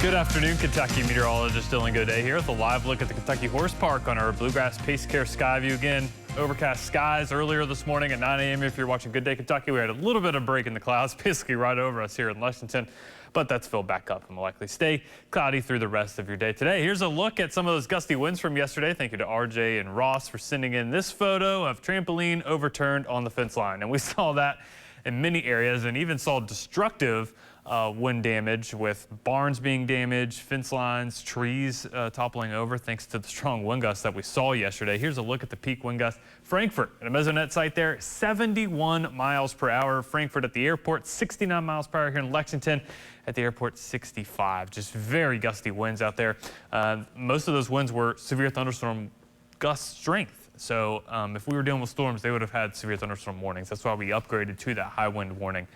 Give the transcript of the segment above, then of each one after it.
Good afternoon, Kentucky. Meteorologist Dillon Gaudet here with a live look at the Kentucky Horse Park on our Bluegrass Pace Care Sky View. Again, overcast skies earlier this morning at 9 a.m. If you're watching Good Day Kentucky, we had a little bit of break in the clouds, basically right over us here in Lexington, but that's filled back up and will likely stay cloudy through the rest of your day today. Here's a look at some of those gusty winds from yesterday. Thank you to RJ and Ross for sending in this photo of trampoline overturned on the fence line. And we saw that in many areas and even saw destructive wind damage with barns being damaged, fence lines, trees toppling over thanks to the strong wind gusts that we saw yesterday. Here's a look at the peak wind gust. Frankfurt, at a mesonet site there, 71 miles per hour. Frankfurt at the airport, 69 miles per hour here in Lexington. At the airport, 65. Just very gusty winds out there. Most of those winds were severe thunderstorm gust strength. So if we were dealing with storms, they would have had severe thunderstorm warnings. That's why we upgraded to that high wind warning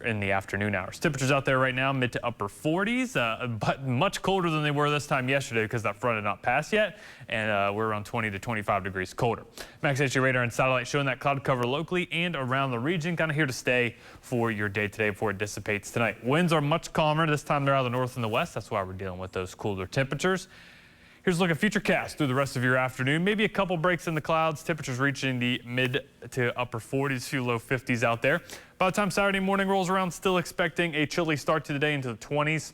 in the afternoon hours. Temperatures out there right now, mid to upper 40s, but much colder than they were this time yesterday because that front had not passed yet, and we're around 20 to 25 degrees colder. Max HG radar and satellite showing that cloud cover locally and around the region, kind of here to stay for your day today before it dissipates tonight. Winds are much calmer. This time they're out of the north and the west. That's why we're dealing with those cooler temperatures. Here's a look at futurecast through the rest of your afternoon. Maybe a couple breaks in the clouds. Temperatures reaching the mid to upper 40s, few low 50s out there. By the time Saturday morning rolls around, still expecting a chilly start to the day into the 20s.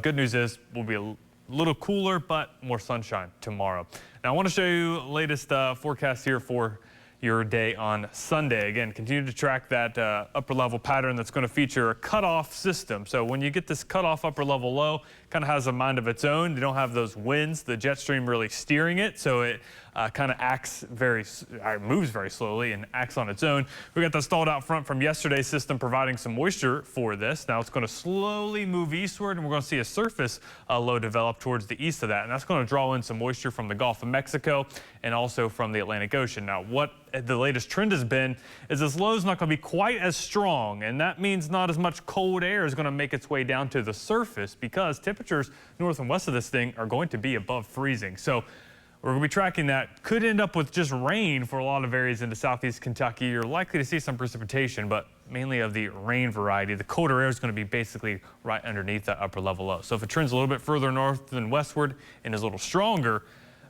Good news is we'll be a little cooler, but more sunshine tomorrow. Now I want to show you the latest forecast here for your day on Sunday. Again, continue to track that upper level pattern that's going to feature a cutoff system. So when you get this cutoff upper level low, kind of has a mind of its own. You don't have those winds, the jet stream really steering it, so it kind of moves very slowly and acts on its own. We got that stalled out front from yesterday's system providing some moisture for this. Now it's going to slowly move eastward, and we're going to see a surface low develop towards the east of that, and that's going to draw in some moisture from the Gulf of Mexico and also from the Atlantic Ocean. Now what the latest trend has been is this low is not going to be quite as strong, and that means not as much cold air is going to make its way down to the surface because temperatures north and west of this thing are going to be above freezing. So we're going to be tracking that. Could end up with just rain for a lot of areas into southeast Kentucky. You're likely to see some precipitation, but mainly of the rain variety. The colder air is going to be basically right underneath that upper level low. So if it trends a little bit further north than westward and is a little stronger,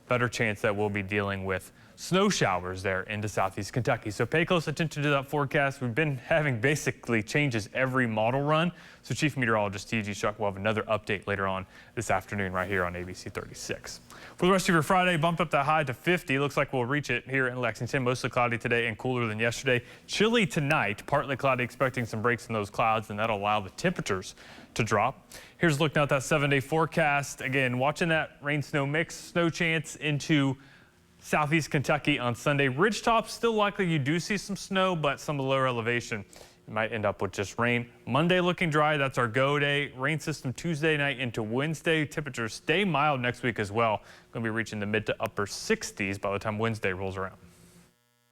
better chance that we'll be dealing with snow showers there into southeast Kentucky. So pay close attention to that forecast. We've been having basically changes every model run. So Chief Meteorologist T.G. Shuck will have another update later on this afternoon right here on ABC 36. For the rest of your Friday, bumped up that high to 50. Looks like we'll reach it here in Lexington. Mostly cloudy today and cooler than yesterday. Chilly tonight, partly cloudy, expecting some breaks in those clouds, and that'll allow the temperatures to drop. Here's a look now at that 7-day forecast. Again, watching that rain-snow mix, snow chance into southeast Kentucky on Sunday. Ridgetop, still likely you do see some snow, but some of the lower elevation, you might end up with just rain. Monday looking dry, that's our go day. Rain system Tuesday night into Wednesday. Temperatures stay mild next week as well. Going to be reaching the mid to upper 60s by the time Wednesday rolls around.